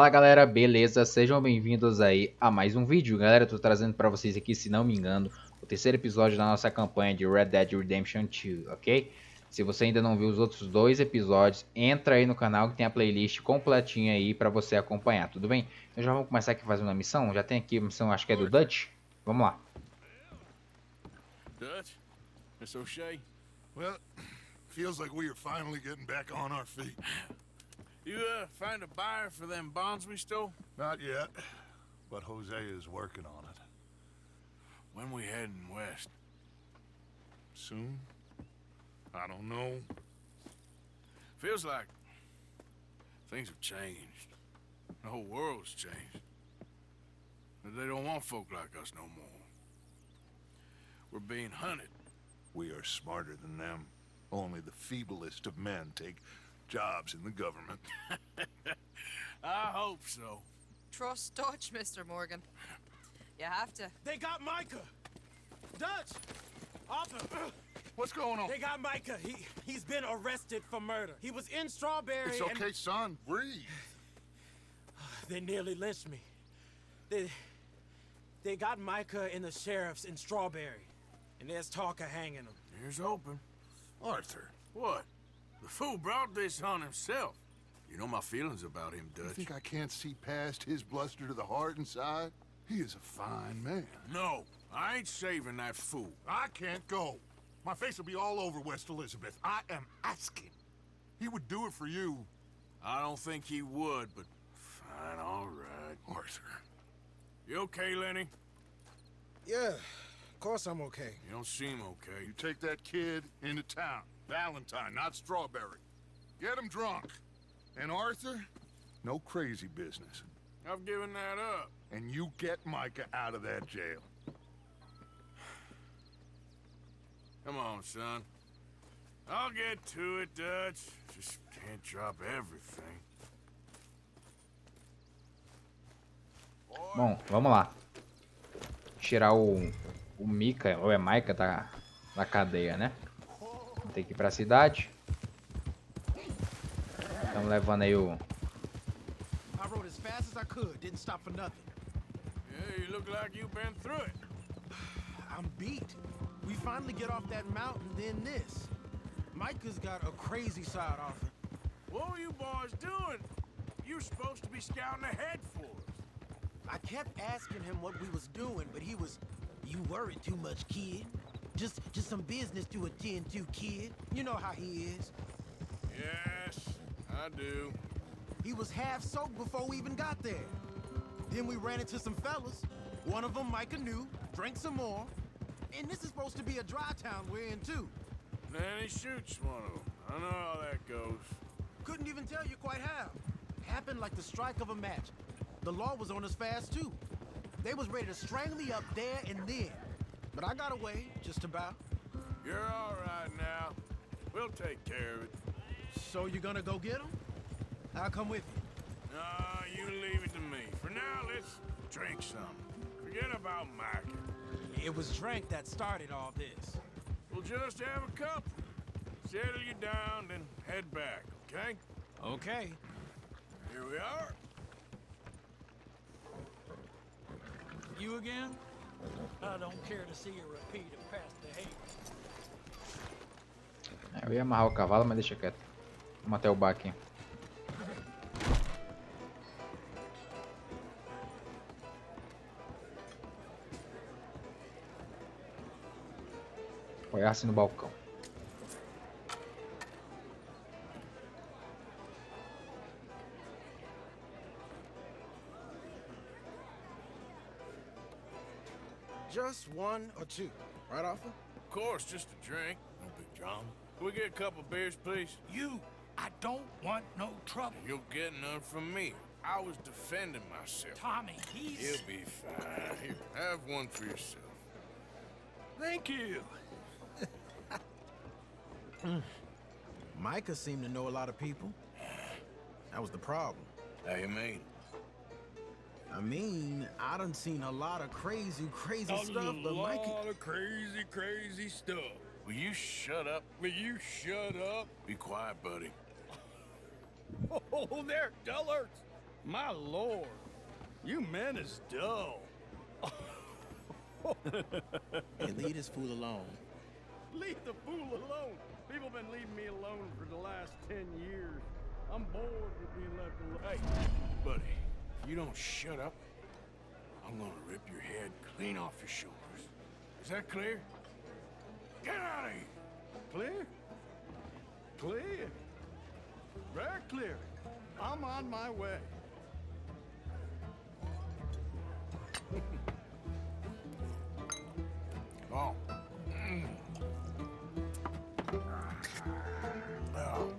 Fala galera, beleza? Sejam bem-vindos aí a mais um vídeo. Galera, eu tô trazendo pra vocês aqui, se não me engano, o terceiro episódio da nossa campanha de Red Dead Redemption 2, ok? Se você ainda não viu os outros dois episódios, entra aí no canal que tem a playlist completinha aí pra você acompanhar, tudo bem? Então já vamos começar aqui fazendo uma missão. Já tem aqui a missão, acho que é do Dutch. Vamos lá. Dutch? Miss O'Shea? Well, feels like we are finally getting back on our feet. You, find a buyer for them bonds we stole? Not yet, but Jose is working on it. When we heading west? Soon? I don't know. Feels like things have changed. The whole world's changed. But they don't want folk like us no more. We're being hunted. We are smarter than them. Only the feeblest of men take jobs in the government. I hope so. Trust Dutch, Mr. Morgan. You have to. They got Micah! Dutch! Arthur! What's going on? They got Micah. He's been arrested for murder. He was in Strawberry It's okay, son. Breathe. They nearly lynched me. They got Micah and the sheriffs in Strawberry. And there's talk of hanging him. Here's hoping. Arthur, What? The fool brought this on himself. You know my feelings about him, you Dutch. think I can't see past his bluster to the heart inside? He is a fine man. No, I ain't saving that fool. I can't go. My face will be all over West Elizabeth. I am asking. He would do it for you. I don't think he would, but fine, all right. Arthur. You okay, Lenny? Yeah, of course I'm okay. You don't seem okay. You take that kid into town. Valentine, not Strawberry. Get him drunk. And Arthur, no crazy business. I've given that up. And you get Micah out of that jail. Come on, son. I'll get to it, Dutch. Just can't drop everything. Bom, vamos lá. Tirar o Micah, ou é Micah, da cadeia, né? Tem que ir pra cidade. Estamos levando aí o... I rode as fast as I could, didn't stop for nothing. Yeah, you look like you've been through it. I'm beat. We finally get off that mountain, then this. Micah's got a crazy side, Arthur. What were you boys doing? You were supposed to be scouting ahead for us. I kept asking him what we was doing, but he was, "You worry too much, kid. Just some business to attend to, kid. You know how he is." Yes, I do. He was half soaked before we even got there. Then we ran into some fellas. One of them Micah knew, drank some more. And this is supposed to be a dry town we're in too. Then he shoots one of them. I know how that goes. Couldn't even tell you quite how. Happened like the strike of a match. The law was on us fast too. They was ready to strangle me up there and then. But I got away, just about. You're all right now. We'll take care of it. So you gonna go get them? I'll come with you. No, you leave it to me. For now, let's drink some. Forget about Micah. It was drink that started all this. We'll just have a couple. Settle you down, then head back, okay? Okay. Here we are. You again? I don't care to see a repeat of past behavior. Eu ia amarrar o cavalo, mas deixa quieto. Vamos até o bar aqui. Apoiar-se no balcão. Just one or two, right, Arthur? Of course, just a drink. No big drama. Can we get a couple beers, please? I don't want no trouble. You'll get none from me. I was defending myself. Tommy, he's... He'll be fine. Here, have one for yourself. Thank you. Micah seemed to know a lot of people. That was the problem. How you mean? I mean, I done seen a lot of crazy stuff, but Micah... of crazy stuff. Will you shut up? Will you shut up? Be quiet, buddy. Oh, they're dullars. My lord, you men is dull. Hey, leave this fool alone. Leave the fool alone. People been leaving me alone for the last 10 years. I'm bored with being left alone. Hey, buddy, if you don't shut up, I'm gonna rip your head clean off your shoulders. Is that clear? Get out of here! Clear? Clear. Very clear. I'm on my way. Oh. Oh.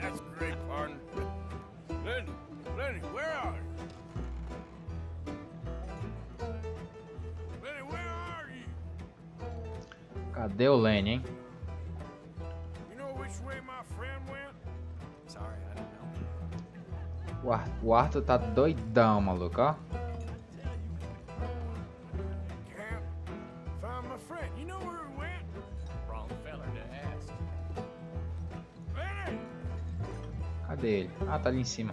That's great, partner. Lenny, where are you? Lenny, where are you? Cadê o Lenny, hein? You know which way my friend went? Sorry, I don't know. O Arthur tá doidão, maluco, ó. Can't find my friend. You know where he went? Wrong feller to ask. Lenny! Cadê ele? Ah, tá ali em cima.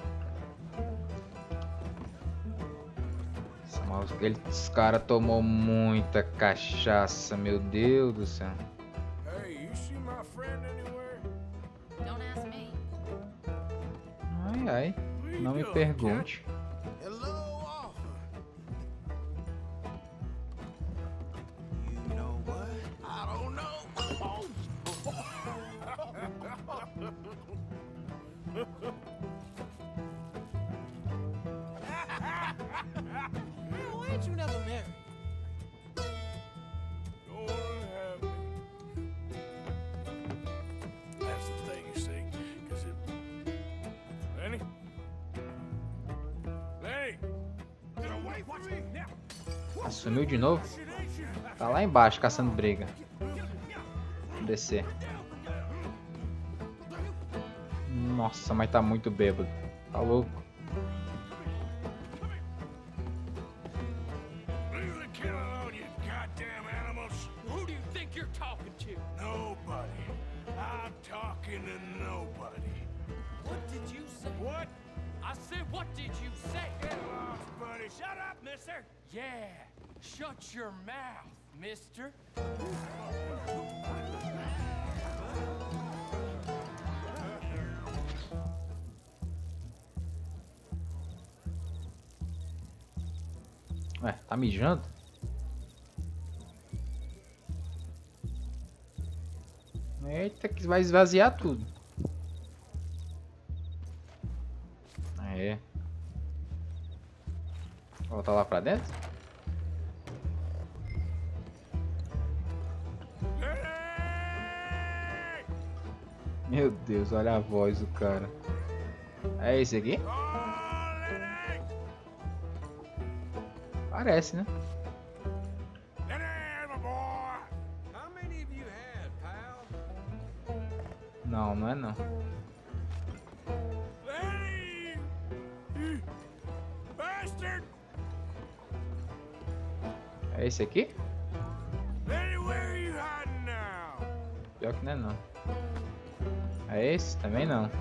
Esse cara tomou muita cachaça, meu Deus do céu. Hey, you see my friend anywhere? Don't ask me. Ai, ai. Não me pergunte. Hello, Arthur. You know what? I don't know. Man, why ain't you never married? Go on and have me. That's the thing, you see, 'cause it... Lenny? Lenny! Get away from me! Now! Sumiu de novo? Tá lá embaixo caçando briga. Vou descer. Nossa, mas tá muito bêbado. Tá louco. Leave the kid alone, you goddamn animals! Who do you think you're talking to? Nobody. I'm talking to nobody. What did you say? What? I said, what did you say? Get lost, buddy. Shut up, mister. Yeah, shut your mouth, mister. Ué, tá mijando? Eita, que vai esvaziar tudo. Aê. Voltar lá pra dentro? Meu Deus, olha a voz do cara. É esse aqui? Parece, né? How many of you had, pal? Não, não é não. Lenny! You bastard! É esse aqui? Lenny, where are you hiding now? Pior que não é não. É esse? Também não.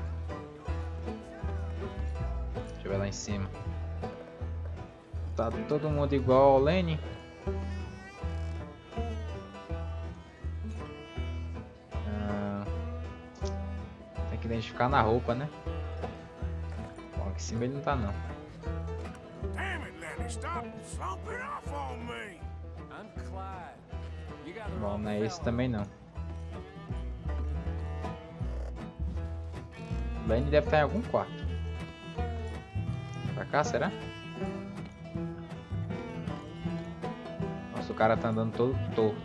Deixa eu ver lá em cima. Tá todo mundo igual ao Lenny. Tem que identificar na roupa, né? Bom, aqui em cima ele não tá não. Damn it, Lenny, stop slumping off on me! I'm Clyde. You got the Bom, wrong não é esse fella. também não. Lenny deve estar em algum quarto. Pra cá, será? Nossa, o cara tá andando todo torto.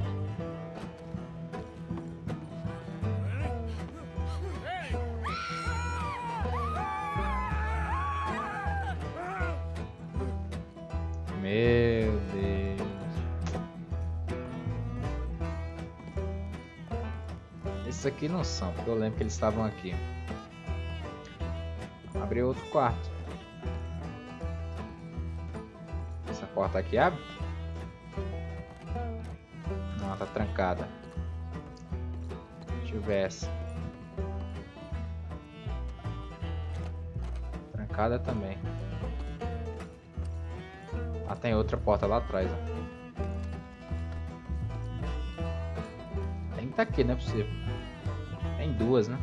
Meu Deus. Esses aqui não são, porque eu lembro que eles estavam aqui. Abrir outro quarto. Essa porta aqui abre? Não, ela tá trancada. Deixa eu ver essa. Trancada também. Ah, tem outra porta lá atrás, ó. Tem que tá aqui, não é possível. Tem duas, né?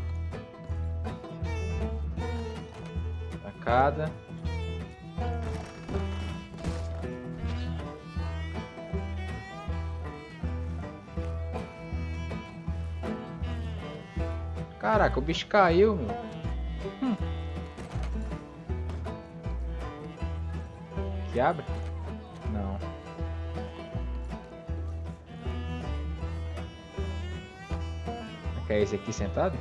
Trancada. Caraca, o bicho caiu, meu. Que abre? Não. Que é esse aqui sentado?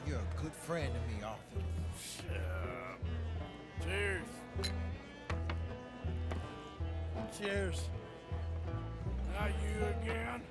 You're a good friend to me, Arthur. Cheers. Cheers. Now you again?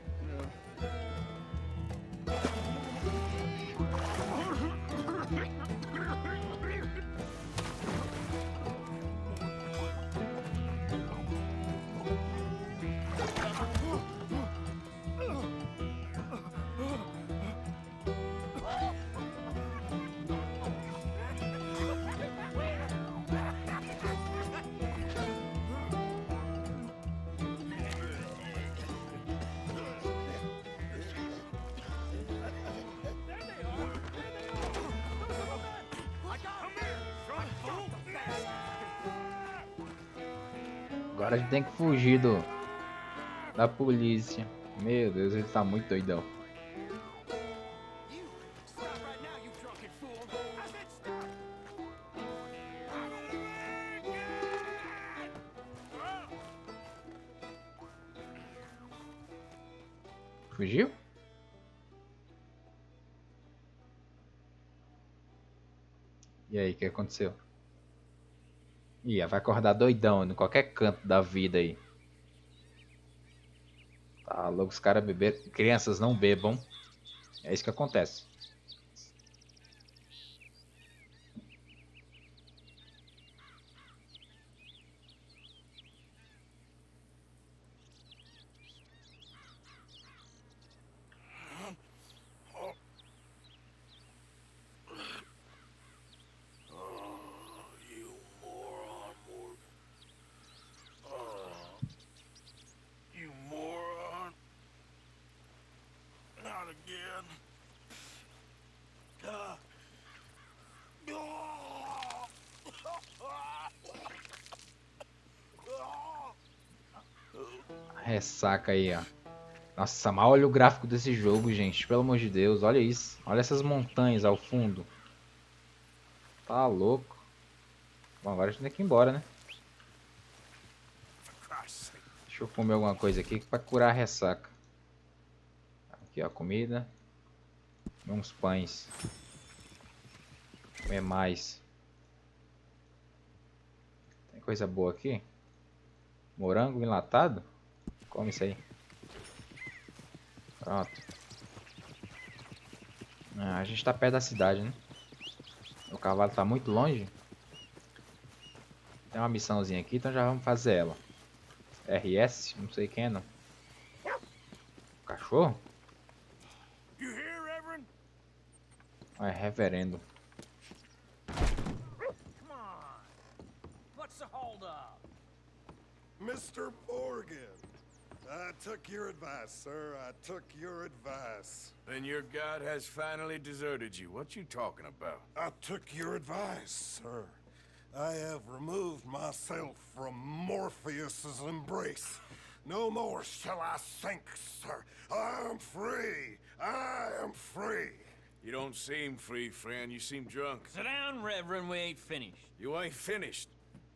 Agora a gente tem que fugir da polícia. Meu Deus, ele tá muito doidão. Fugiu? E aí, o que aconteceu? Ih, vai acordar doidão em qualquer canto da vida aí. Tá louco, os caras beberam. Crianças não bebam. É isso que acontece. You moron. Not again. Ressaca aí, ó. Nossa, mal olha o gráfico desse jogo, gente. Pelo amor de Deus, olha isso. Olha essas montanhas ao fundo. Tá louco. Bom, agora a gente tem que ir embora, né? Deixa eu comer alguma coisa aqui pra curar a ressaca. Aqui, ó, comida. E uns pães. Comer mais. Tem coisa boa aqui? Morango enlatado? Come isso aí. Pronto. Ah, a gente tá perto da cidade, né? O cavalo tá muito longe. Tem uma missãozinha aqui, então já vamos fazer ela. RS, não sei quem é não. Cachorro? You here, Reverend? É reverendo. Come on. What's the holdup? Mr. Morgan, I took your advice, sir. I took your advice. Then your god has finally deserted you. What you talking about? I took your advice, sir. I have removed myself from Morpheus's embrace. No more shall I sink, sir. I am free. I am free. You don't seem free, friend. You seem drunk. Sit down, Reverend. We ain't finished. You ain't finished.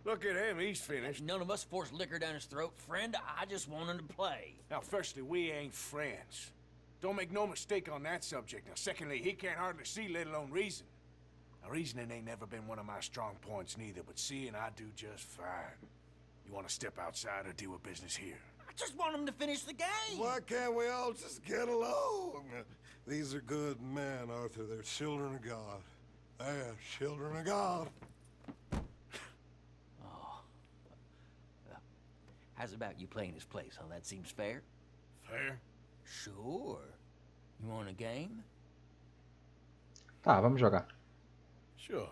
Look at him. He's finished. None of us forced liquor down his throat. Friend, I just want him to play. Now, firstly, we ain't friends. Don't make no mistake on that subject. Now, secondly, he can't hardly see, let alone reason. Now, reasoning ain't never been one of my strong points neither, but seeing I do just fine. You want to step outside or deal with business here? I just want them to finish the game. Why can't we all just get along? These are good men, Arthur. They're children of God. They're children of God. How's about you playing his place, huh? That seems fair? Fair? Sure. You want a game? Tá, vamos jogar. Sure.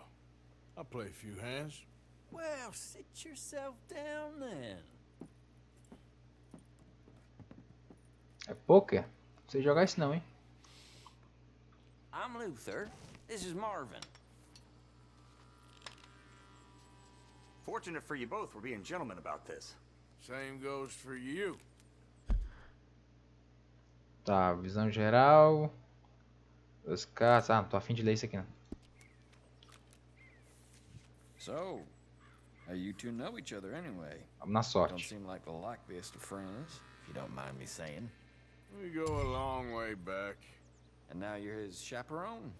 I'll play a few hands. Well, sit yourself down then. É poker? Não sei jogar isso não, hein? I'm Luther. This is Marvin. Fortunate for you both, we're being gentlemen about this. Same goes for you. Tá, visão geral. Os caras... Ah, não tô afim de ler isso aqui não. So, how you two know each other anyway? Vamos na Don't sorte. seem like the likeliest of friends, if you don't mind me saying. We go a long way back. And now you're his chaperone?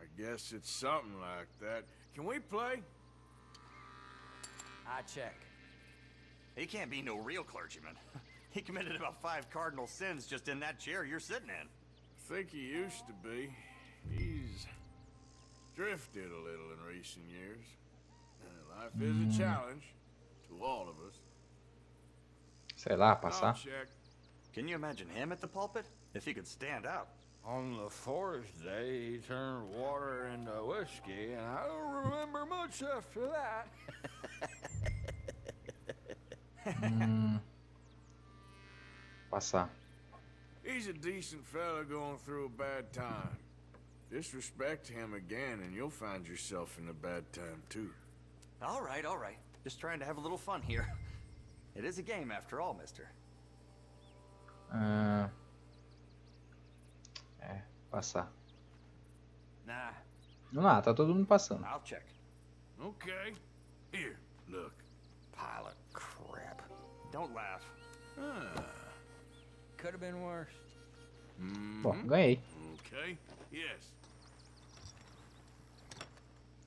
I guess it's something like that. Can we play? I check. He can't be no real clergyman. He committed about 5 cardinal sins just in that chair you're sitting in. I think he used to be. He's drifted a little in recent years. Life is a challenge to all of us. Sei lá, I'll passar. check. Can you imagine him at the pulpit? If he could stand out. On the fourth day, he turned water into whiskey, and I don't remember much after that. Passar. He's a decent fella going through a bad time. Disrespect him again and you'll find yourself in a bad time too. All right, all right. Just trying to have a little fun here. It is a game after all, mister. Passar. Nah, Não dá, tá todo mundo passando. I'll check. Okay. Here, look. Pile of crap. Don't laugh. Could have been worse. Bom, ganhei. Okay. Yes.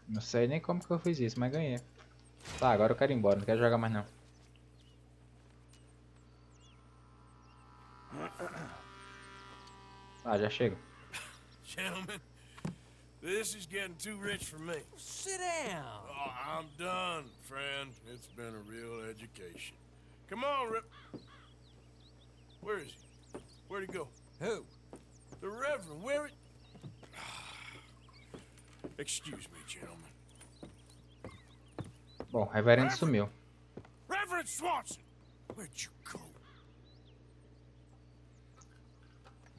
Não sei nem como que eu fiz isso, mas ganhei. Tá, agora eu quero ir embora, não quero jogar mais não. Ah, já chego. Gentlemen, this is getting too rich for me. Sit down. Oh, I'm done, friend. It's been a real education. Come on, Rip. Where is he? Where'd he go? Who? The Reverend. Where it? Excuse me, gentlemen. Bom, o reverendo sumiu. Reverend Swanson! Where'd you go?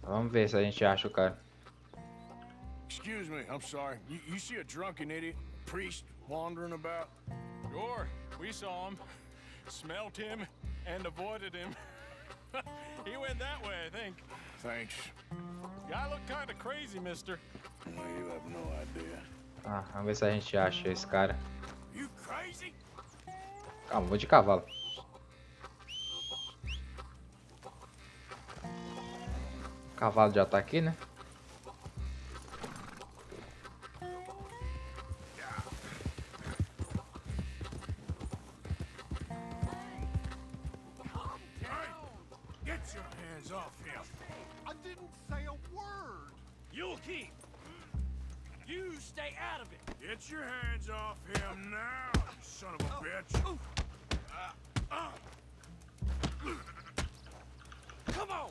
Vamos ver se a gente acha o cara. Excuse me, I'm sorry. You see a drunken idiot, priest, wandering about? Sure, we saw him, smelt him, and avoided him. He went that way, I think. Thanks. Guy looked kind of crazy, mister. Well, you have no idea. Ah, vamos ver se a gente acha esse cara. You crazy? Calma, vou de cavalo. O cavalo já tá aqui, né? Get your hands off him. I didn't say a word. You'll keep. You stay out of it. Get your hands off him now, you son of a bitch. Come on.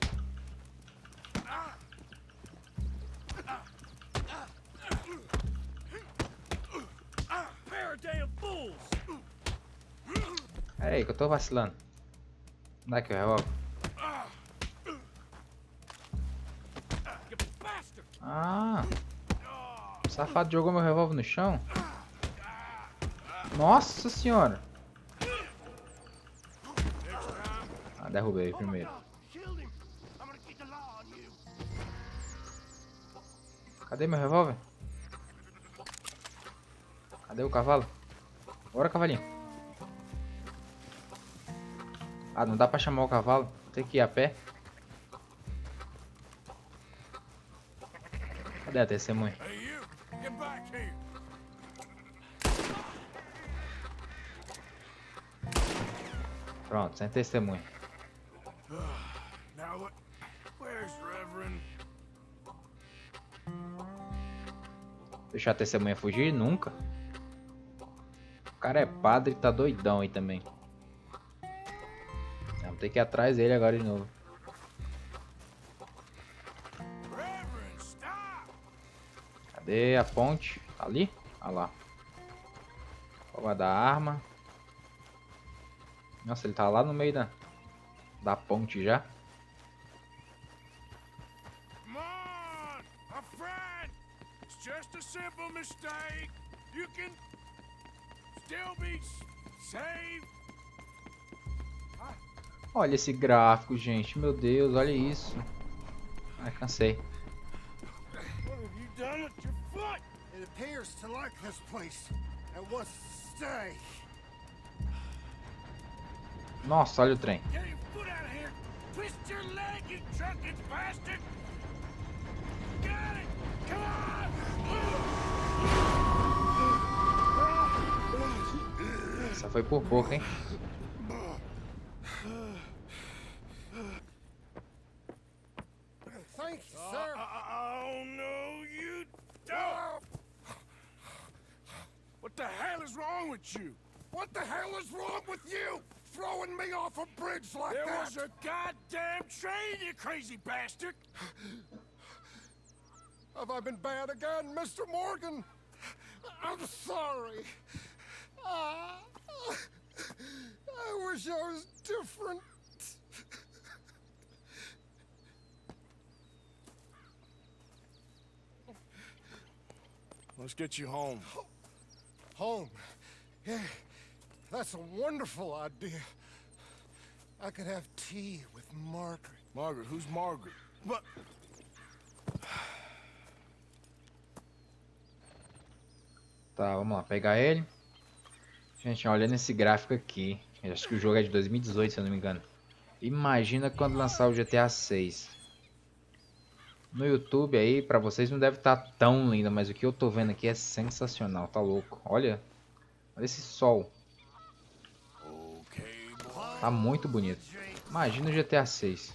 Pair of damn fools. Pera aí, que eu tô vacilando. Dá aqui o revólver. You bastard. Ah! O safado jogou meu revólver no chão. Nossa senhora! Ah, derrubei primeiro. Killed him. I'm gonna keep the law on you. Cadê meu revólver? Cadê o cavalo? Bora, cavalinho. Ah, não dá pra chamar o cavalo. Tem que ir a pé. Cadê a testemunha? Hey, you, get back here. Pronto, sem testemunha. Now what? Where's Reverend? Deixar a testemunha fugir? Nunca. O cara é padre e tá doidão aí também. Vamos ter que ir atrás dele agora de novo. Reverend, stop! Cadê a ponte? Tá ali? Olha lá. Qual vai dar a arma? Nossa, ele tá lá no meio da ponte já. Come on! My friend! It's just a simple mistake. You can still be saved. Olha esse gráfico, gente. Meu Deus, olha isso. Ai, cansei. What have you done with your foot? It appears to like this place and wants to stay. Nossa, olha o trem. Get your foot out of here! Twist your leg, you drunken bastard! Got it! Come on! Essa foi por pouco, hein? Thank you, sir. Oh no, you don't! What the hell is wrong with you? What the hell is wrong with you? Throwing me off a bridge like There that? was a goddamn train, you crazy bastard! Have I been bad again, Mr. Morgan? I'm sorry. I wish I was different. Let's get you home. Home. Yeah, that's a wonderful idea. I could have tea with Margaret. Margaret, who's Margaret? What? Tá, vamos lá, pegar ele. Gente, olhando esse gráfico aqui. Eu acho que o jogo é de 2018, se eu não me engano. Imagina quando lançar o GTA 6. No YouTube aí, pra vocês não deve estar tão lindo, mas o que eu tô vendo aqui é sensacional, tá louco. Olha, olha esse sol. Tá muito bonito. Imagina o GTA 6.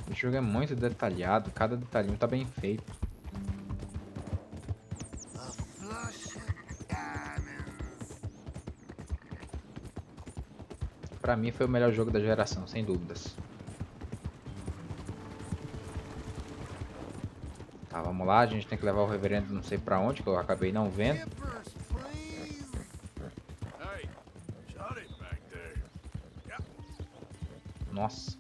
O jogo é muito detalhado, cada detalhinho tá bem feito. Pra mim foi o melhor jogo da geração, sem dúvidas. Tá, vamos lá, a gente tem que levar o reverendo não sei pra onde, que eu acabei não vendo. Hey, shut it back there. Nossa.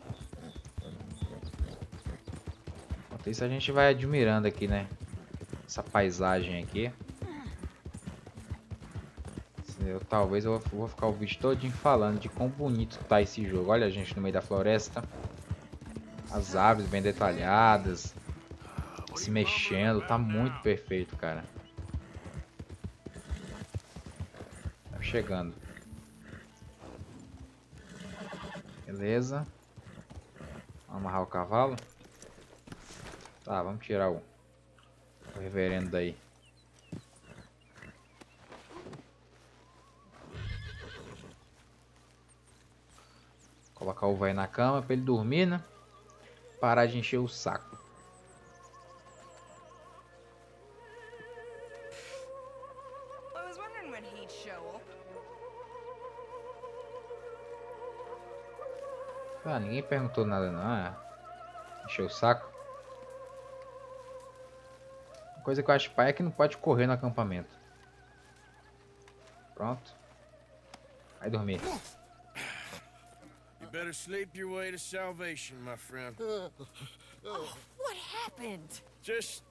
Enquanto isso a gente vai admirando aqui, né? Essa paisagem aqui. Talvez eu vou ficar o vídeo todinho falando de quão bonito tá esse jogo. Olha a gente no meio da floresta. As árvores bem detalhadas. Se mexendo. Tá muito perfeito, cara. Tá chegando. Beleza. Vamos amarrar o cavalo. Tá, vamos tirar o reverendo daí. Colocar o velho na cama pra ele dormir, né? Parar de encher o saco. I was wondering when he'd show up. Ah, ninguém perguntou nada não. Ah, encheu o saco. Uma coisa que eu acho pai é que não pode correr no acampamento. Pronto. Vai dormir. You better sleep your way to salvation, my friend. Oh, what happened? Just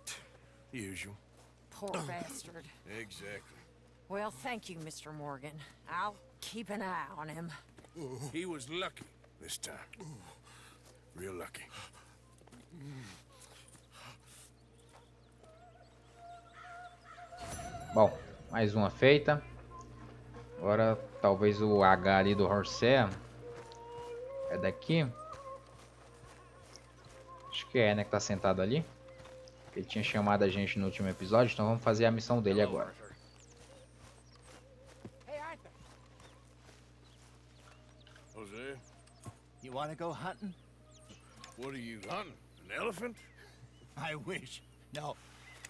usual. Poor bastard. Exactly. Well, thank you, Mr. Morgan. I'll keep an eye on him. He was lucky this time. Real lucky. Bom, mais uma feita. Agora talvez o H ali do Horseia. É daqui? Acho que é, né? Que tá sentado ali. Ele tinha chamado a gente no último episódio, então vamos fazer a missão dele agora. Hey, Arthur. Jose, You want to go hunting? what are you hunting? An elephant? I wish. No.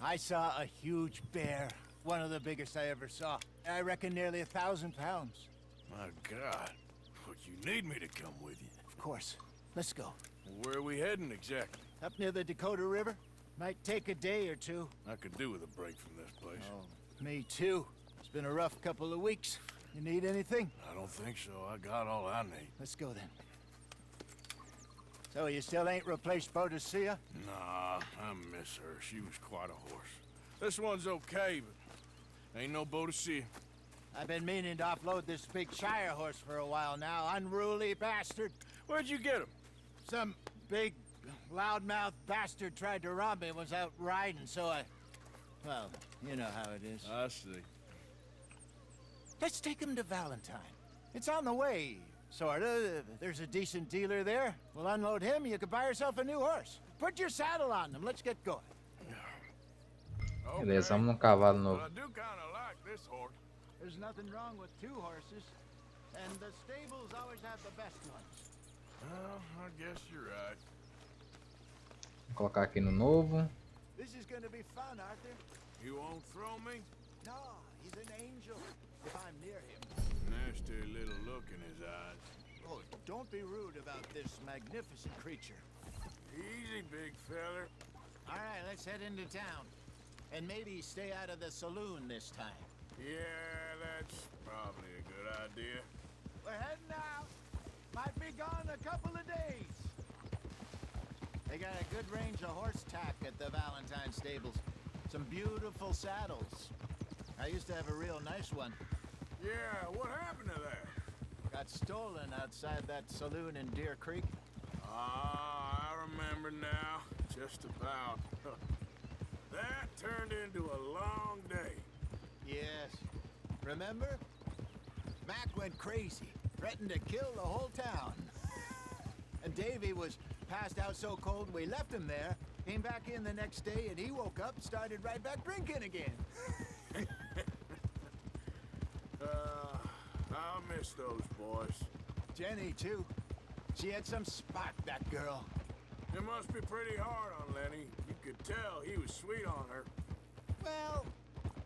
I saw a huge bear. One of the biggest I ever saw. I reckon nearly 1,000 pounds. My God. Look, you need me to come with you. Of course. Let's go. Where are we heading exactly? Up near the Dakota River. Might take a day or two. I could do with a break from this place. Oh, me too. It's been a rough couple of weeks. You need anything? I don't think so. I got all I need. Let's go then. So you still ain't replaced Boadicea? Nah, I miss her. She was quite a horse. This one's okay, but ain't no Boadicea. I've been meaning to offload this big Shire horse for a while now. Unruly bastard. Where'd you get him? Some big, loudmouth bastard tried to rob me and was out riding, so I... Well, you know how it is. I see. Let's take him to Valentine. It's on the way, sorta. There's a decent dealer there. We'll unload him, you can buy yourself a new horse. Put your saddle on him, let's get going. Beleza, vamos num cavalo But novo. I do kind of like this horse. There's nothing wrong with two horses. And the stables always have the best ones. Well, I guess you're right. Vou colocar aqui no novo. This is gonna be fun, Arthur. You won't throw me? No, he's an angel. If I'm near him. Nasty little look in his eyes. Oh, don't be rude about this magnificent creature. Easy, big feller. All right, let's head into town. And maybe stay out of the saloon this time. Yeah, that's probably a good idea. We're heading out. Might be gone a couple of days. They got a good range of horse tack at the Valentine stables. Some beautiful saddles. I used to have a real nice one. Yeah, what happened to that? Got stolen outside that saloon in Deer Creek. Ah, I remember now. Just about. That turned into a long day. Yes. Remember? Mac went crazy, threatened to kill the whole town. And Davy was passed out so cold we left him there, came back in the next day, and he woke up and started right back drinking again. I'll miss those boys. Jenny, too. She had some spark, that girl. It must be pretty hard on Lenny. You could tell he was sweet on her. Well,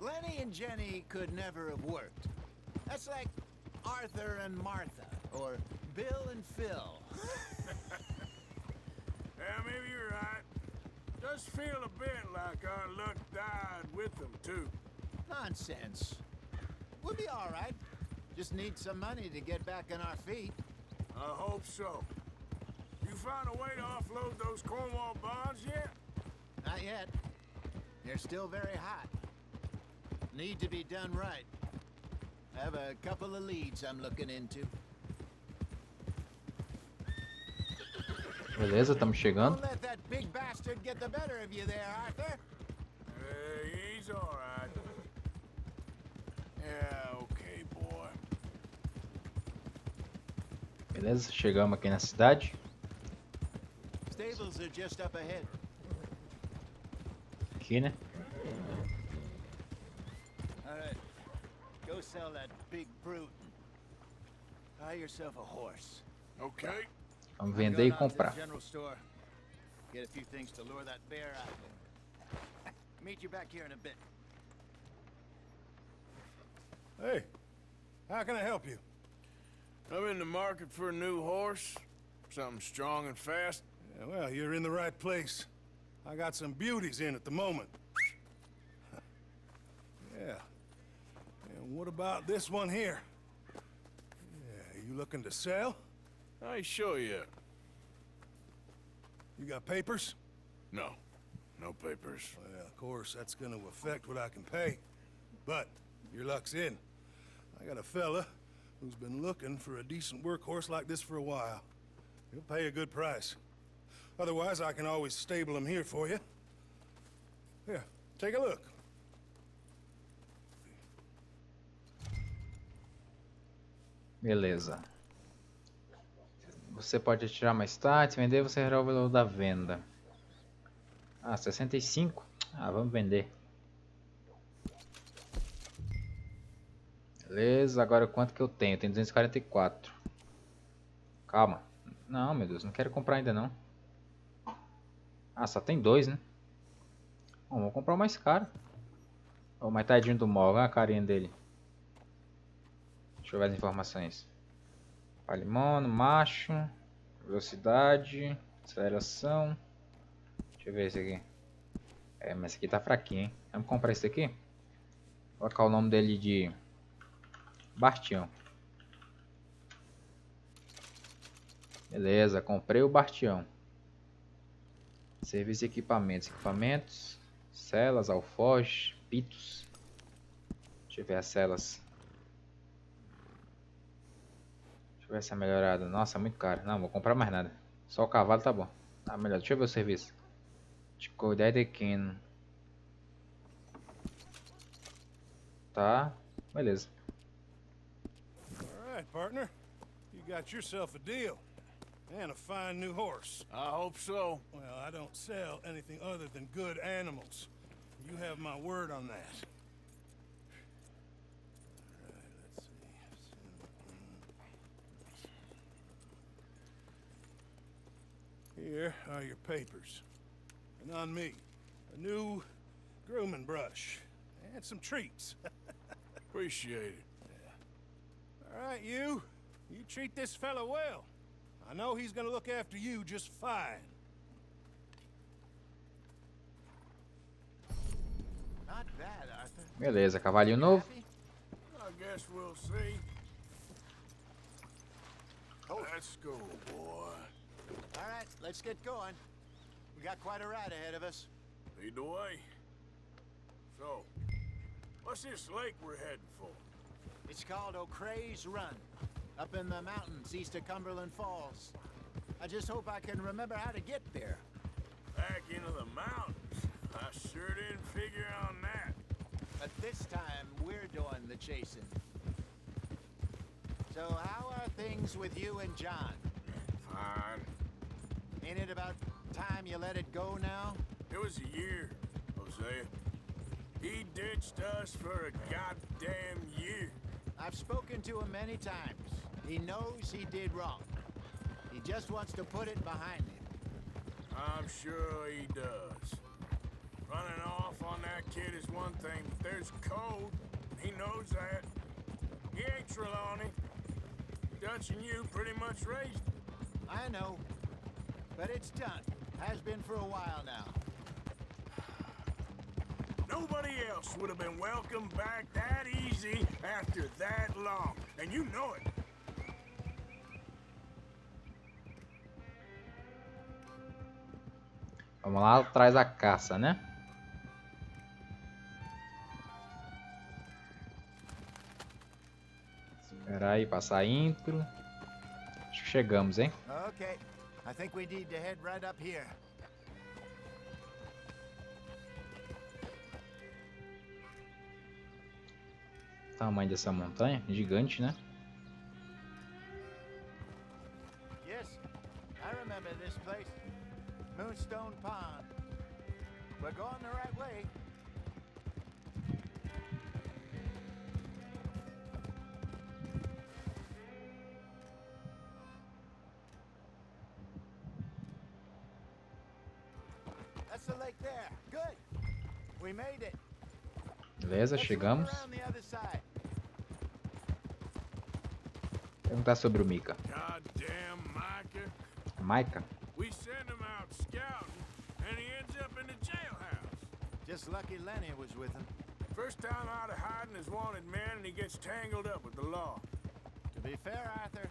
Lenny and Jenny could never have worked. That's like Arthur and Martha, or Bill and Phil. Yeah, maybe you're right. Does feel a bit like our luck died with them, too. Nonsense. We'll be all right. Just need some money to get back on our feet. I hope so. You found a way to offload those Cornwall bonds yet? Not yet. They're still very hot. Need to be done right. I have a couple of leads I'm looking into. Beleza, estamos chegando. Don't let that big bastard get the better of you there, Arthur. He's all right. Yeah, okay, boy. Beleza, chegamos aqui na cidade. Stables are just up ahead. Aqui, né? All right. Go sell that big brute. Buy yourself a horse. Okay. Vamos vender e Go down to the comprar. general store. Get a few things to lure that bear out there. Meet you back here in a bit. Hey, how can I help you? I'm in the market for a new horse. Something strong and fast. Yeah, well, you're in the right place. I got some beauties in at the moment. Yeah. And what about this one here? Yeah, you looking to sell? I ain't sure yet. You got papers? No. No papers. Well, of course, that's gonna affect what I can pay. But your luck's in. I got a fella who's been looking for a decent workhorse like this for a while. He'll pay a good price. Otherwise, I can always stable him here for you. Here, take a look. Beleza. Você pode tirar mais tarde. Se vender, você revela o valor da venda. Ah, 65? Ah, vamos vender. Beleza, agora quanto que eu tenho? Eu tenho 244. Calma. Não, meu Deus, não quero comprar ainda não. Ah, só tem 2, né? Bom, vou comprar o mais caro. Ó, mas tadinho do Morgan, olha a carinha dele. Deixa eu ver as informações. Palimono, macho, velocidade, aceleração. Deixa eu ver esse aqui. É, mas esse aqui tá fraquinho, hein? Vamos comprar esse aqui? Vou colocar o nome dele de Bastião. Beleza, comprei o Bastião. Serviço e equipamentos. Equipamentos, celas, alforjes, pitos. Deixa eu ver as celas. Deixa eu ver se é melhorada. Nossa, é muito caro. Não, vou comprar mais nada. Só o cavalo tá bom. Ah, melhor. Deixa eu ver o serviço. De cuidar de quem. Tá, beleza. All right, partner. You got yourself a deal. And a fine new horse. I hope so. Well, I don't sell anything other than good animals. You have my word on that. All right, let's see. Here are your papers. And on me, a new grooming brush. And some treats. Appreciate it. All right, you treat this fella well. I know he's gonna look after you just fine. Not bad, Arthur. Beleza, cavalinho novo. I guess we'll see. Let's go, boy. All right, let's get going. We got quite a ride ahead of us. Lead the way. So, what's this lake we're heading for? It's called O'Creagh's Run, up in the mountains east of Cumberland Falls. I just hope I can remember how to get there. Back into the mountains? I sure didn't figure on that. But this time, we're doing the chasing. So how are things with you and John? Fine. Ain't it about time you let it go now? It was a year, Hosea. He ditched us for a goddamn year. I've spoken to him many times. He knows he did wrong. He just wants to put it behind him. I'm sure he does. Running off on that kid is one thing, but there's code. He knows that. He ain't Trelawney. Dutch and you pretty much raised him. I know. But it's done. Has been for a while now. Nobody else would have been welcomed back that easy after that long. And you know it. Vamos lá atrás da caça, né? Esperar aí, passar a intro. Acho que chegamos, hein? Okay. I think we need to head right up here. Tamanho dessa montanha, gigante, né? Yes, I remember this place. Moonstone Pond. We're going the right way. That's the lake there. Good. We made it. Beleza, chegamos. Around the other side. Perguntar sobre o Mika. Goddamn Micah. Micah? We send him out scouting, and he ends up in the jailhouse. Just lucky Lenny was with him. First time out of hiding his wanted man, and he gets tangled up with the law. To be fair, Arthur,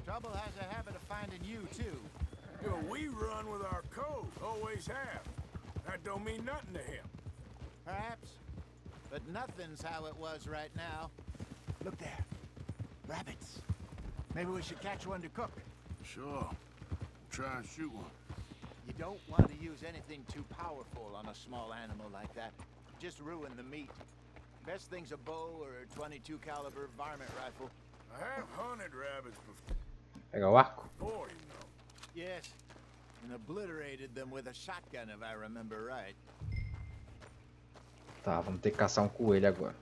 trouble has a habit of finding you, too. You know, we run with our code, always have. That don't mean nothing to him. Perhaps. But nothing's how it was right now. Look there. Rabbits. Maybe we should catch one to cook. Sure. Try and shoot one. You don't want to use anything too powerful on a small animal like that. Just ruin the meat. Best thing's a bow or a 22 caliber varmint rifle. I have hunted rabbits Pegar o arco? before, you know. Yes. And obliterated them with a shotgun, if I remember right. Tá, vamos ter que caçar um coelho agora.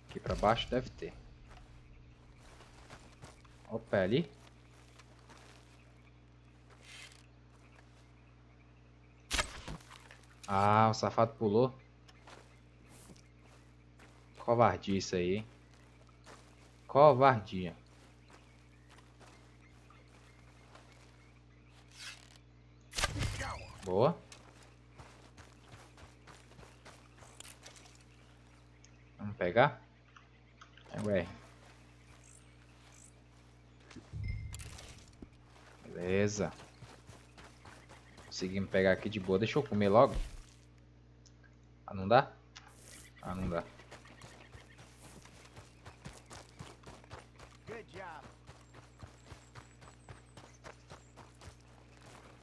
Aqui pra baixo deve ter. Opa, é ali? Ah, o safado pulou. Covardia isso aí, hein? Covardia. Boa. Vamos pegar? Ué. Beleza. Conseguimos pegar aqui de boa. Deixa eu comer logo. Ah, não dá? Ah, não dá. Good job.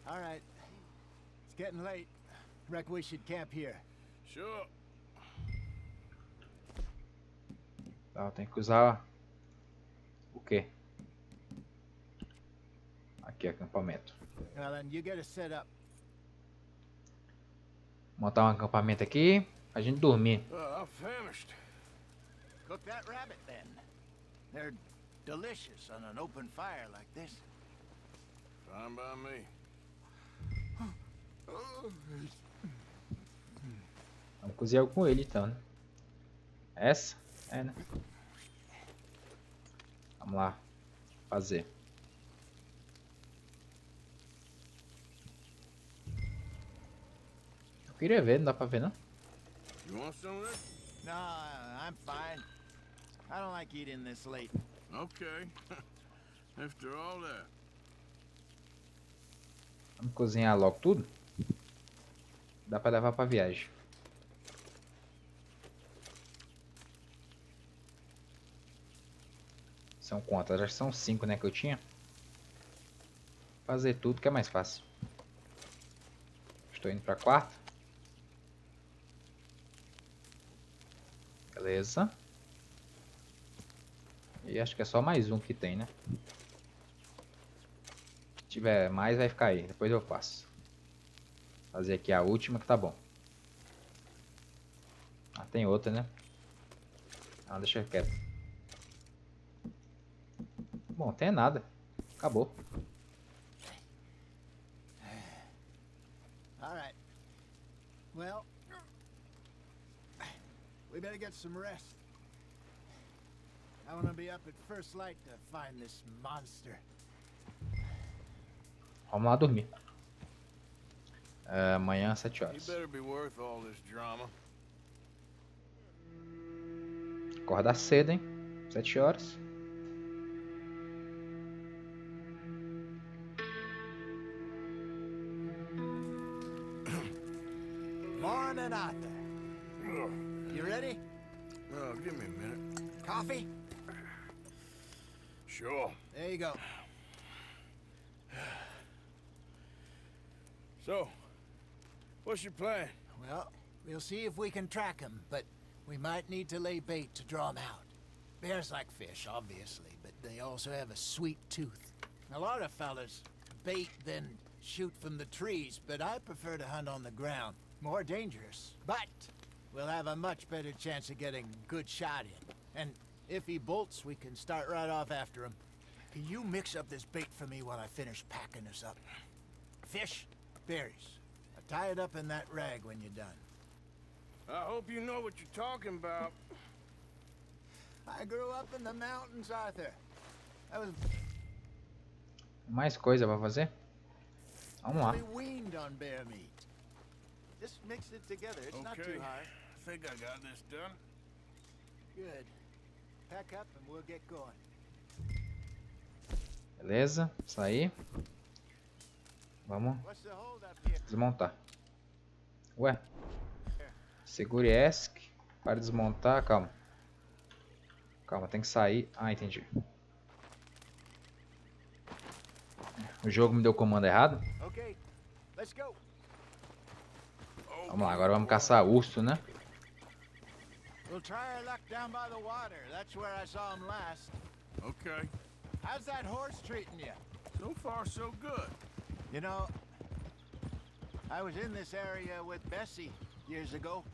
All right. It's getting late. Reckon we should camp here. Sure. Tá, tem que usar o quê? Aqui, acampamento. Well, then you get us set up. Montar um acampamento aqui, a gente dormir. I'm famished. Cook that rabbit then. They're delicious on an open fire like this. Fine by me. Vamos cozinhar com ele então, né? Essa? É, né? Vamos lá. Fazer. Eu queria ver, não dá pra ver não? You want some of this? No, I'm fine. I don't like eating this late. Okay. After all that. Vamos cozinhar logo tudo? Dá pra levar pra viagem. São quantas? Acho que são 5, né, que eu tinha. Fazer tudo que é mais fácil. Estou indo pra quarta. Beleza. E acho que é só mais um que tem, né? Se tiver mais, vai ficar aí. Depois eu faço. Fazer aqui a última que tá bom. Ah, tem outra, né? Ah, deixa quieto. Bom, tem nada. Acabou. All right. Well, we better get some rest. I want to be up at first light to find this monster. Vamos lá dormir. Amanhã, 7 You horas. better be worth all this drama. Acordar cedo, hein? 7 horas. Morning, Arthur. You ready? Oh, give me a minute. Coffee? Sure. There you go. So, what's your plan? Well, we'll see if we can track him, but we might need to lay bait to draw him out. Bears like fish, obviously, but they also have a sweet tooth. A lot of fellas bait, then shoot from the trees, but I prefer to hunt on the ground. More dangerous, but we'll have a much better chance of getting a good shot in. And if he bolts, we can start right off after him. Can you mix up this bait for me while I finish packing this up? Fish, berries. Tie it up in that rag when you're done. I hope you know what you're talking about. I grew up in the mountains, Arthur. I was Mais coisa pra fazer? Vamos lá. weaned on bear meat. Just mix it together. It's not Okay. too hard. I think I got this done. Good. Pack up and we'll get going. Beleza, isso aí. Vamos What's the hold up here? desmontar. Ué. Segure ESC para desmontar. Calma. Calma, tem que sair. Ah, entendi. O jogo me deu o comando errado. Okay, let's go. Vamos lá, agora vamos caçar urso, né? We'll try our luck down by the water. That's where I saw him last. Okay. How's that horse treating you? So far, so good. You know, I was in this area with Bessie years ago.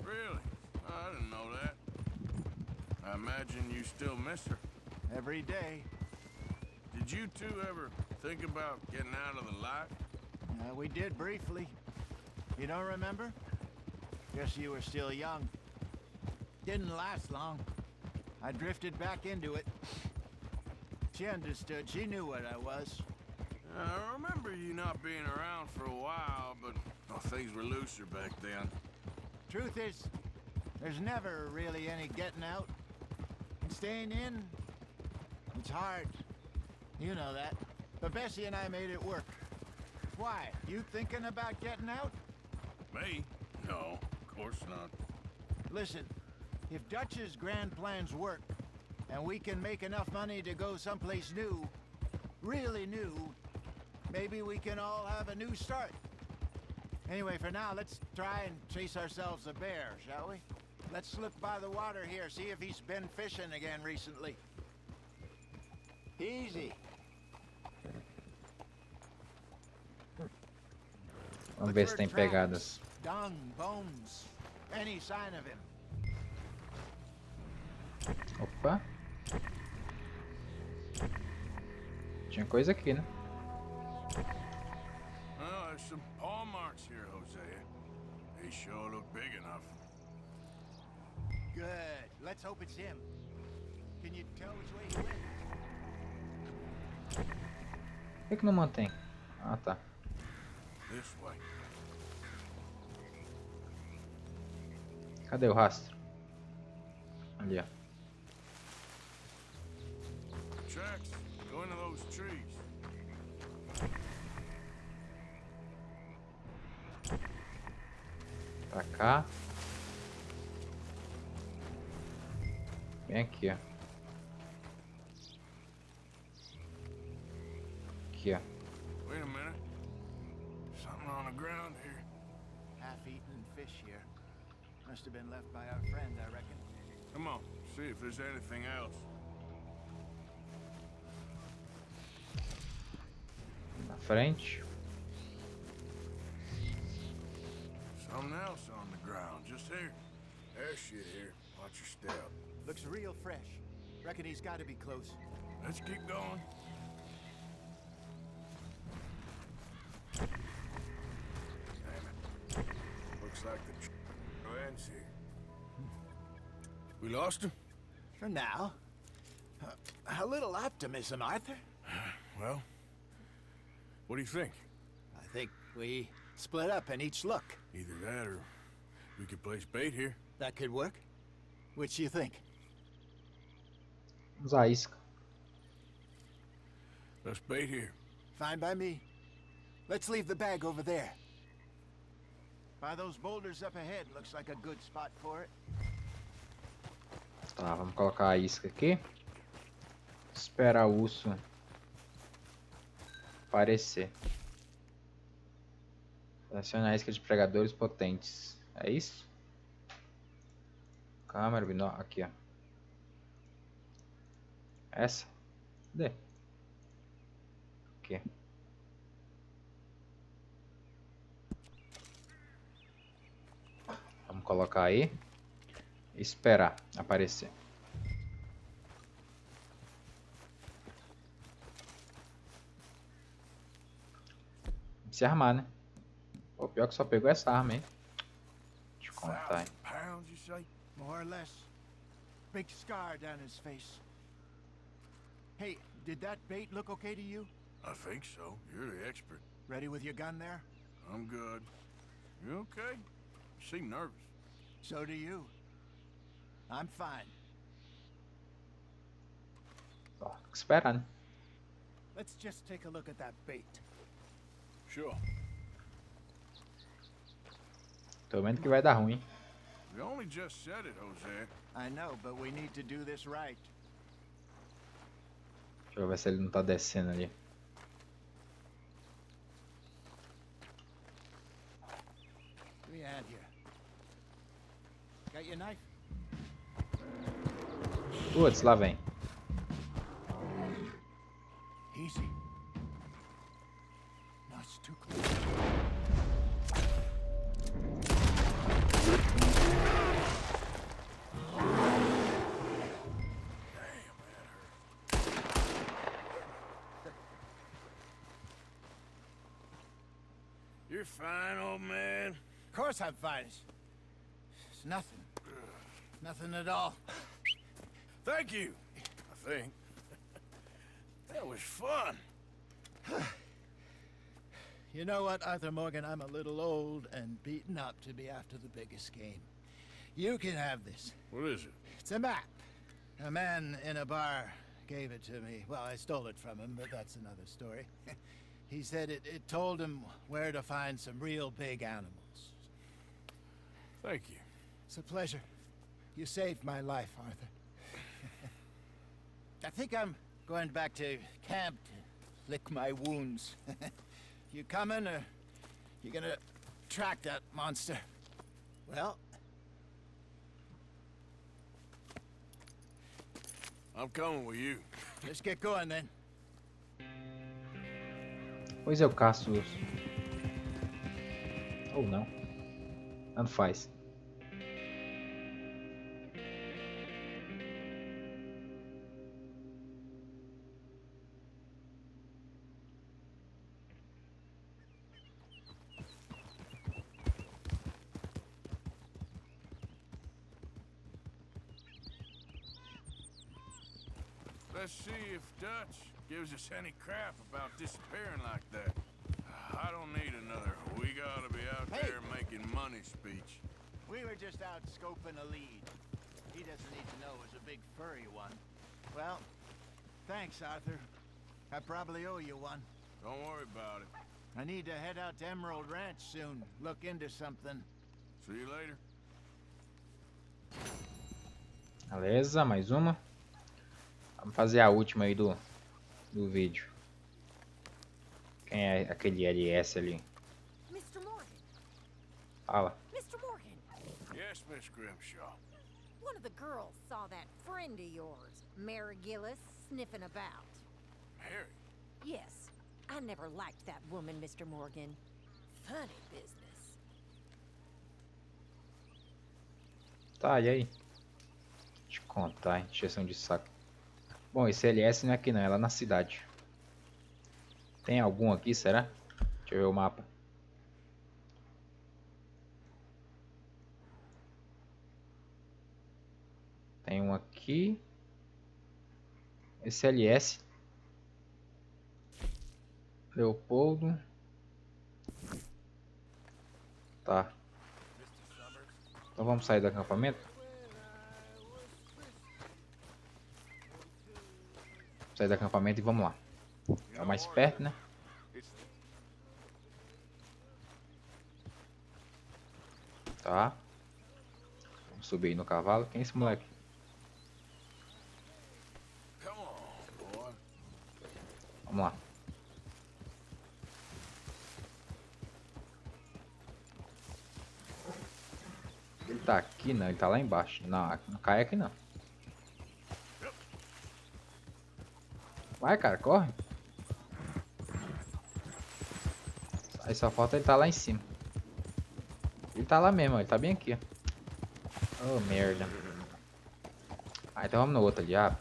Really? I didn't know that. I imagine you still miss her. Every day. Did you two ever think about getting out of the light? We did briefly. You don't remember? Guess you were still young. Didn't last long. I drifted back into it. She understood. She knew what I was. I remember you not being around for a while, but things were looser back then. Truth is, there's never really any getting out. And staying in, it's hard. You know that. But Bessie and I made it work. Why? You thinking about getting out? Me? No, of course not. Listen, if Dutch's grand plans work, and we can make enough money to go someplace new, really new, maybe we can all have a new start. Anyway, for now, let's try and chase ourselves a bear, shall we? Let's slip by the water here, see if he's been fishing again recently. Easy. Vamos ver se tem pegadas. Dung, bones, any sign of him. Opa. Tinha coisa aqui, né? Well, there's some paw marks here, Hosea. They sure look big enough. Good. Let's hope it's him. Can you tell which way he went? Por que não mantém? Ah, tá. This way. Cadê o rastro? Ali, ó. Tracks. Go into those trees. Pra cá. Bem aqui, ó. Aqui, ó. Wait a minute. Something on the ground here. Half-eaten fish here. Must have been left by our friend, I reckon. Come on, see if there's anything else. Na frente. Something else on the ground, just here. There's shit here. Watch your step. Looks real fresh. Reckon he's got to be close. Let's keep going. Damn it. Looks like the ends here. We lost him? For now. A little optimism, Arthur. Well, what do you think? I think we split up and each look. Either that or we could place bait here. That could work. Which do you think? Usar a isca. Let's bait here. Fine by me. Let's leave the bag over there. By those boulders up ahead, looks like a good spot for it. Tá, vamos colocar a isca aqui. Esperar o urso aparecer. Selecione a isca de pregadores potentes. É isso? Câmera, binóculo. Aqui, ó. Essa? Cadê? Aqui. Vamos colocar aí. E esperar aparecer. Se armar, né? O pior que só pegou essa arma, hein? Deixa eu contar, hein? £1,000, you say? More or less. Big scar down his face. Hey, did that bait look okay to you? I think so. You're the expert. Ready with your gun there? I'm good. You okay? You seem nervous. So do you. I'm fine. Ó, tem que esperar, né? Let's just take a look at that bait. Sure. Tô vendo que vai dar ruim. We only just said it, Jose. I know, but we need to do this right. Deixa eu ver se ele não tá descendo ali. Give me a hand here. Got your knife? Putz, lá vem. Easy. No, it's too close. You're fine, old man. Of course I'm fine. It's nothing. Nothing at all. Thank you, I think. That was fun. You know what, Arthur Morgan? I'm a little old and beaten up to be after the biggest game. You can have this. What is it? It's a map. A man in a bar gave it to me. Well, I stole it from him, but that's another story. He said it told him where to find some real big animals. Thank you. It's a pleasure. You saved my life, Arthur. I think I'm going back to camp to lick my wounds. You coming, or you gonna track that monster? Well, I'm coming with you. let's get going then. Pois eu caço os... Ou não. Tanto faz. Let's see if Dutch gives us any crap about disappearing like that. I don't need another "we gotta be out there making money" speech. We were just out scoping a lead. He doesn't need to know it was a big furry one. Well, thanks, Arthur. I probably owe you one. Don't worry about it. I need to head out to Emerald Ranch soon. Look into something. See you later. Beleza, mais uma. Vamos fazer a última aí do vídeo. Quem é aquele LS ali? Mr. Morgan. Fala. Mr. Morgan. Yes, Miss Grimshaw. One of the girls saw that friend of yours, Mary Gillis, sniffing about. Mary? Yes. I never liked that woman, Mr. Morgan. Funny business. Tá, e aí? Deixa eu contar, encheção de saco. Bom, esse LS não é aqui não, é lá na cidade. Tem algum aqui, será? Deixa eu ver o mapa. Tem um aqui. Esse LS. Leopoldo. Tá. Então vamos sair do acampamento? Sair do acampamento e vamos lá. É o mais perto, né? Tá. Vamos subir aí no cavalo. Quem é esse moleque? Vamos lá. Ele tá aqui, não. Ele tá lá embaixo. Não, não cai aqui não. Vai, cara, corre. Aí só falta ele tá lá em cima. Ele tá lá mesmo, ó, ele tá bem aqui, ó. Oh, merda. Ah, então vamos no outro ali, ah.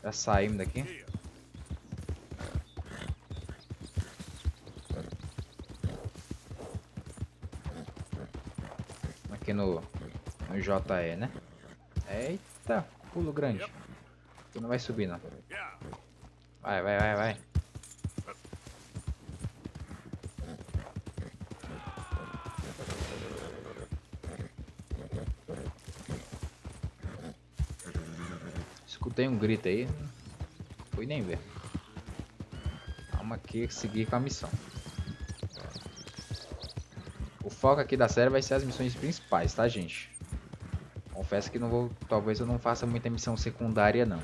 Já saímos daqui. Aqui no JE, né? Eita, pulo grande. Tu não vai subir, não. Vai, vai, vai, vai. Escutei um grito aí. Não fui nem ver. Vamos aqui seguir com a missão. O foco aqui da série vai ser as missões principais, tá, gente? Confesso que não vou, talvez eu não faça muita missão secundária, não.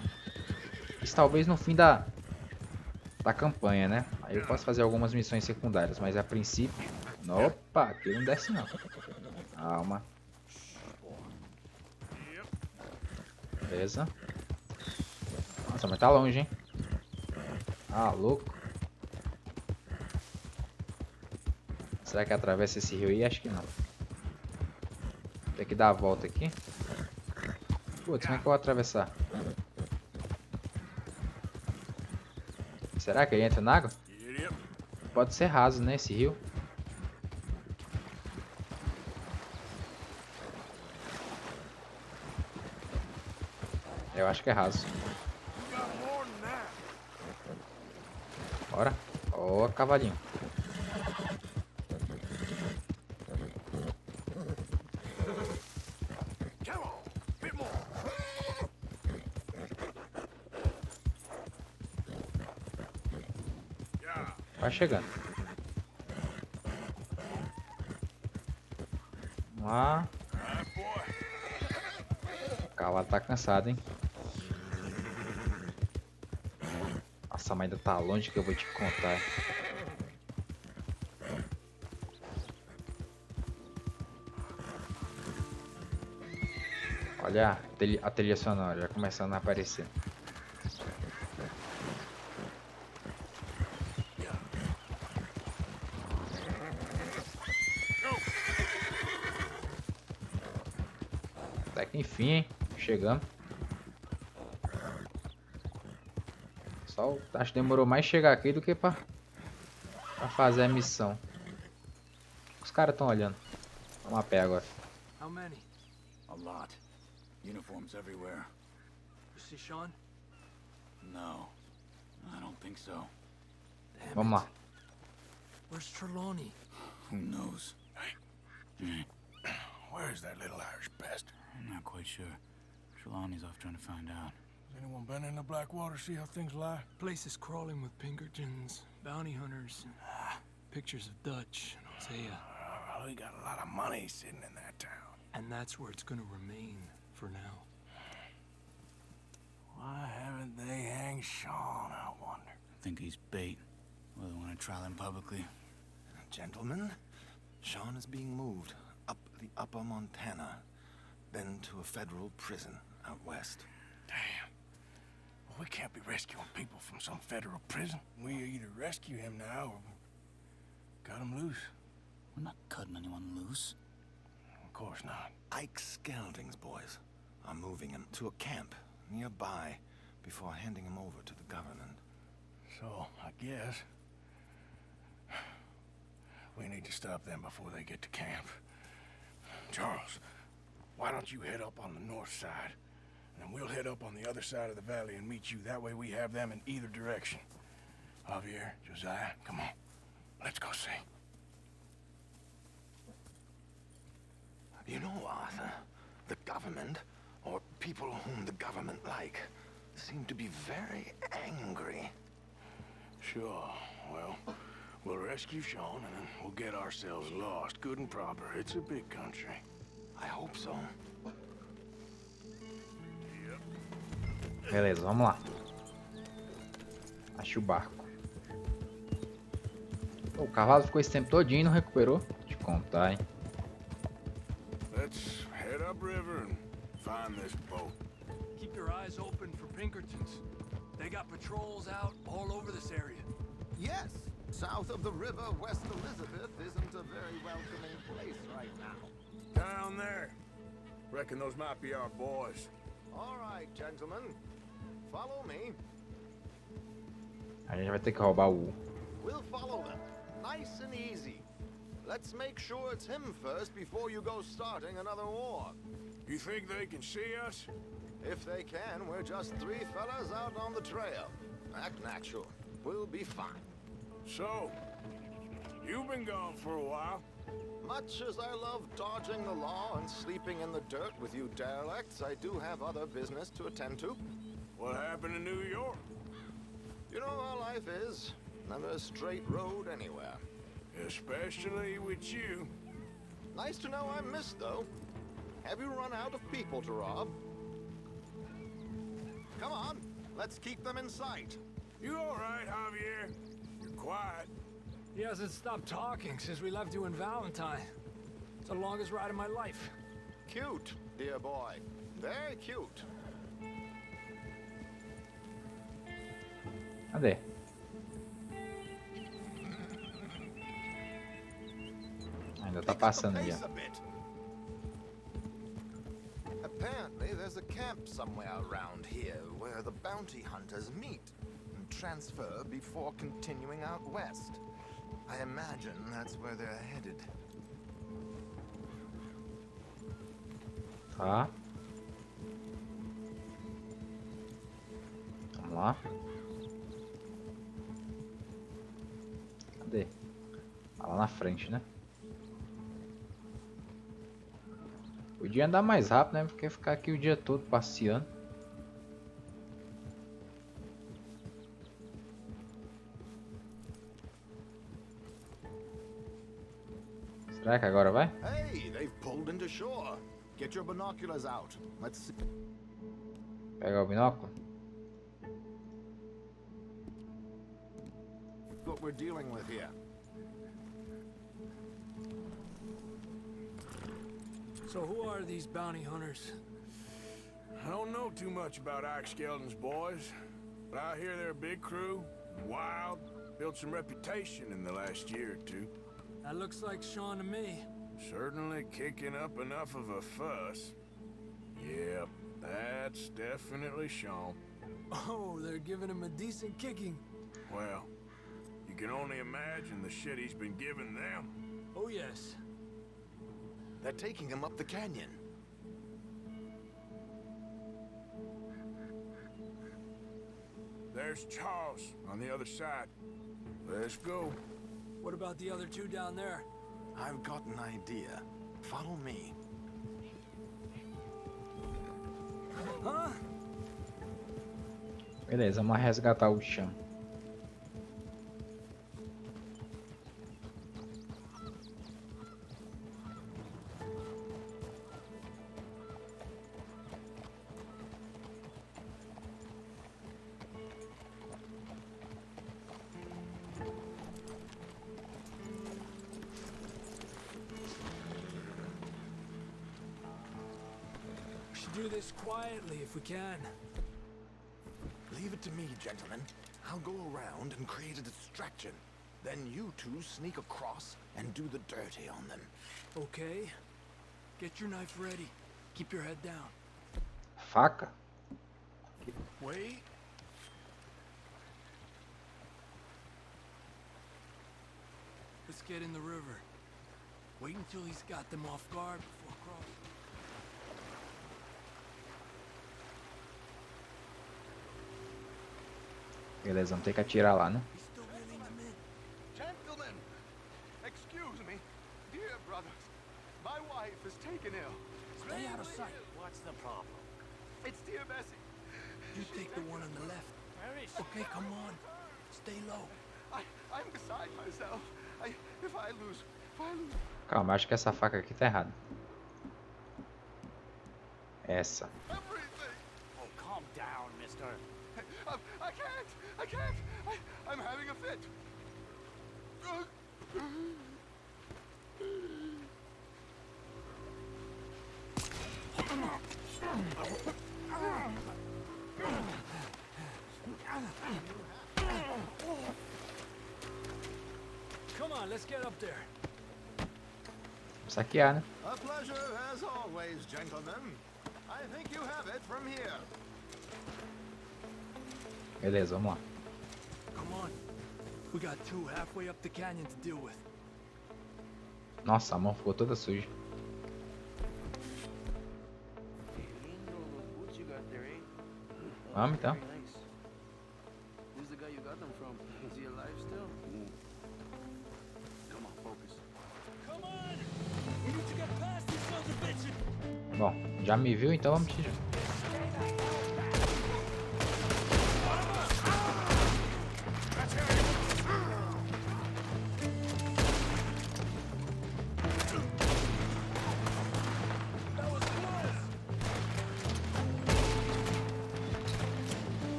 Isso talvez no fim da campanha, né? Aí eu posso fazer algumas missões secundárias, mas a princípio... Opa, aqui não desce não. Calma. Beleza. Nossa, mas tá longe, hein? Ah, louco. Será que atravessa esse rio aí? Acho que não. Tem que dar a volta aqui. Putz, como é que eu vou atravessar? Será que ele entra na água? Pode ser raso, né, esse rio. Eu acho que é raso. Bora. Ó, cavalinho. Vai chegando. Vamos lá. O cavalo tá cansado, hein? Nossa, mas ainda tá longe que eu vou te contar. Olha a trilha sonora já começando a aparecer. Até que enfim, hein? Chegamos. Só acho que demorou mais chegar aqui do que pra fazer a missão. Os caras estão olhando. Vamos a pé agora. How many? A lot. Uniforms everywhere. You see Sean? No, I don't think so. Damn Vamos lá. Where's Trelawney? Who knows? Where is that little Irish bastard? I'm not quite sure. Trelawney's off trying to find out. Has anyone been in the Blackwater, see how things lie? Place is crawling with Pinkertons, bounty hunters, pictures of Dutch and Hosea. Well, we got a lot of money sitting in that town. And that's where it's gonna remain for now. Why haven't they hanged Sean, I wonder? I think he's bait. Well, they want to trial him publicly. Gentlemen, Sean is being moved up the upper Montana, then to a federal prison out west. Damn. Well, we can't be rescuing people from some federal prison. We either rescue him now or cut him loose. We're not cutting anyone loose. Of course not. Ike Skelding's boys are moving him to a camp nearby before handing him over to the government. So, I guess we need to stop them before they get to camp. Charles, why don't you head up on the north side, and then we'll head up on the other side of the valley and meet you. That way we have them in either direction. Javier, Josiah, come on. Let's go see. You know, Arthur, the government, or people whom the government like, seem to be very angry. Sure, well, we'll rescue Sean and then we'll get ourselves lost, good and proper. It's a big country. I hope so. Beleza, vamos lá. Acho o barco. O cavalo ficou esse tempo todinho e não recuperou. Vou te contar, hein? Let's head upriver and find this boat. Keep your eyes open for Pinkertons. They got patrols out all over this area. Yes, south of the river, West Elizabeth isn't a very welcoming place right now. Down there. Reckon those might be our boys. All right, gentlemen. Follow me. A gente vai ter que roubar o... We'll follow them. Nice and easy. Let's make sure it's him first before you go starting another war. You think they can see us? If they can, we're just three fellas out on the trail. Act natural. We'll be fine. So, you've been gone for a while. Much as I love dodging the law and sleeping in the dirt with you derelicts, I do have other business to attend to. What happened in New York? You know how life is. Never a straight road anywhere. Especially with you. Nice to know I'm missed, though. Have you run out of people to rob? Come on, let's keep them in sight. You all right, Javier? You're quiet. He hasn't stopped talking since we left you in Valentine. It's the longest ride of my life. Cute, dear boy. Very cute. Cadê? Ainda tá passando ali, ó. Apparently, there's a camp somewhere around here where the bounty hunters meet and transfer before continuing out west. I imagine that's where they're headed. Tá. Vamos lá. Cadê? Tá lá na frente, né? Podia andar mais rápido, né? Porque ficar aqui o dia todo passeando. Será que agora vai? Hey, they've pulled into shore. Get your binoculars out. Let's see. Pegar o binóculo. What we're dealing with here. So who are these bounty hunters? I don't know too much about Ike Skeldon's boys, but I hear they're a big crew, wild, built some reputation in the last year or two. That looks like Sean to me. Certainly kicking up enough of a fuss. Yep, that's definitely Sean. Oh, they're giving him a decent kicking. Well, you can only imagine the shit he's been giving them. Oh, yes. They're taking him up the canyon. There's Charles on the other side. Let's go. What about the other two down there? I've got an idea. Follow me. Huh? Beleza, vamos resgatar o chão. Do this quietly if we can. Leave it to me, gentlemen. I'll go around and create a distraction. Then you two sneak across and do the dirty on them. Okay. Get your knife ready. Keep your head down. Faca? Wait. Let's get in the river. Wait until he's got them off guard before crossing. Beleza, vamos ter que atirar lá, né? Gentlemen, excuse me. Dear brothers, my wife is taken ill. Stay out of sight. What's the problem? It's dear Bessie. You take the one on the left. Okay, come on. Stay low. I'm beside myself. If I lose. Calma, acho que essa faca aqui tá errada. Essa. Everything. Oh, calm down, mister. I can't. I'm having a fit. Come on, let's get up there. Saquear, né? A pleasure as always, gentlemen. I think you have it from here. Beleza, vamos lá. Come on. We got two halfway up the canyon to deal with. Nossa, a mão ficou toda suja. Vamos então. Who's the guy you got them from? Is he alive still? Come on, focus. Come on! We need to get past these sons of bitches! Bom, já me viu, então vamos tirar.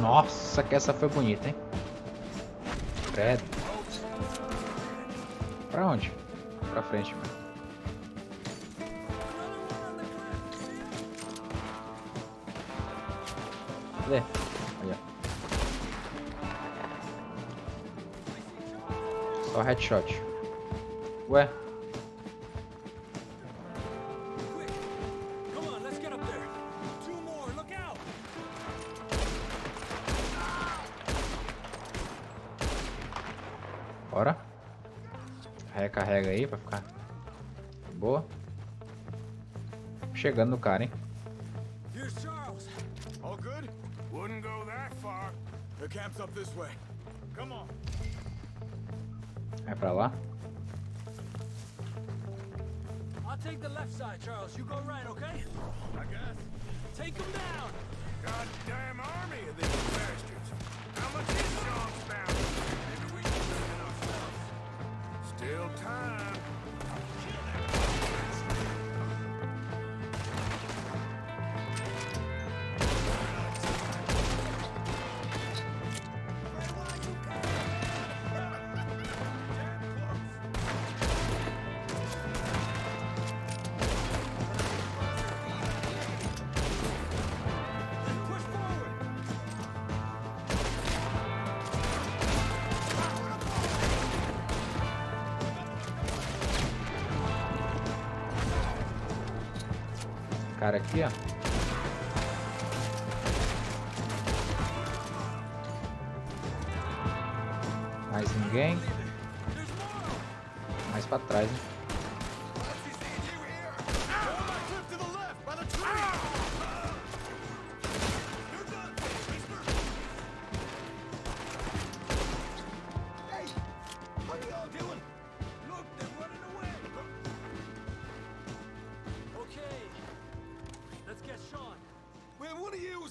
Nossa, que essa foi bonita, hein? Credo. Pra onde? Pra frente, mano. Cadê? Olha. Só headshot. Ué? Bora. Recarrega aí pra ficar boa. Chegando no cara, hein? Here's Charles. All good? Wouldn't go that far. The camp's up this way. Come on. Vai pra lá. I'll take the left side, Charles. You go right, okay? I guess. Take him down. Goddamn army of these bastards. How much is Sean's bounty? Maybe we can do it ourselves. Still time. Cara aqui, ó. Mais ninguém. Mais pra trás, hein?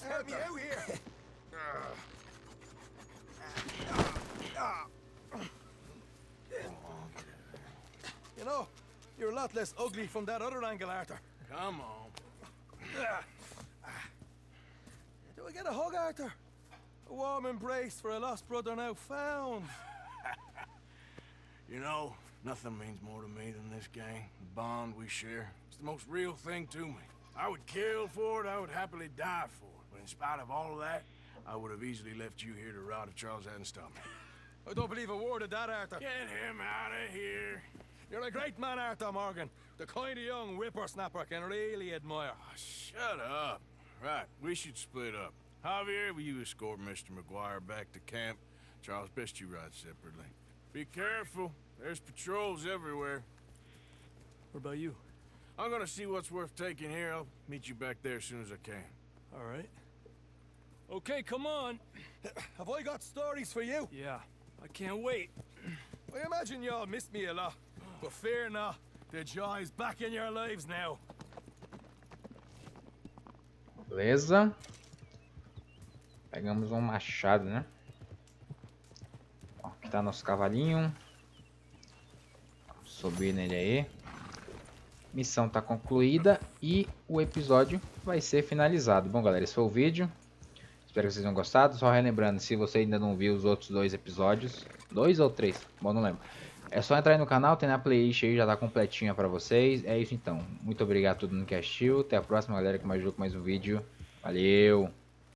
Help me out here. You know, you're a lot less ugly from that other angle, Arthur. Come on. Do I get a hug, Arthur? A warm embrace for a lost brother now found. You know, nothing means more to me than this gang, the bond we share. It's the most real thing to me. I would kill for it, I would happily die for it. But in spite of all of that, I would have easily left you here to rot if Charles hadn't stopped me. I don't believe a word of that, Arthur. Get him out of here. You're a great man, Arthur Morgan. The kind of young whippersnapper I can really admire. Oh, shut up. Right, we should split up. Javier, will you escort Mr. McGuire back to camp? Charles, best you ride separately. Be careful. There's patrols everywhere. What about you? I'm gonna see what's worth taking here. I'll meet you back there as soon as I can. All right. Okay, come on. Have I got stories for you? Yeah, I can't wait. I imagine y'all missed me a lot. But fear not, the joy's back in your lives now. Beleza. Pegamos um machado, né? Ó, aqui tá nosso cavalinho. Vamos subir nele aí. Missão tá concluída e o episódio vai ser finalizado. Bom, galera, esse foi o vídeo. Espero que vocês tenham gostado. Só relembrando, se você ainda não viu os outros dois episódios, 2 ou 3, bom, não lembro. É só entrar aí no canal, tem na playlist aí, já tá completinha pra vocês. É isso então. Muito obrigado a todo mundo que assistiu. Até a próxima, galera, que mais um vídeo. Valeu!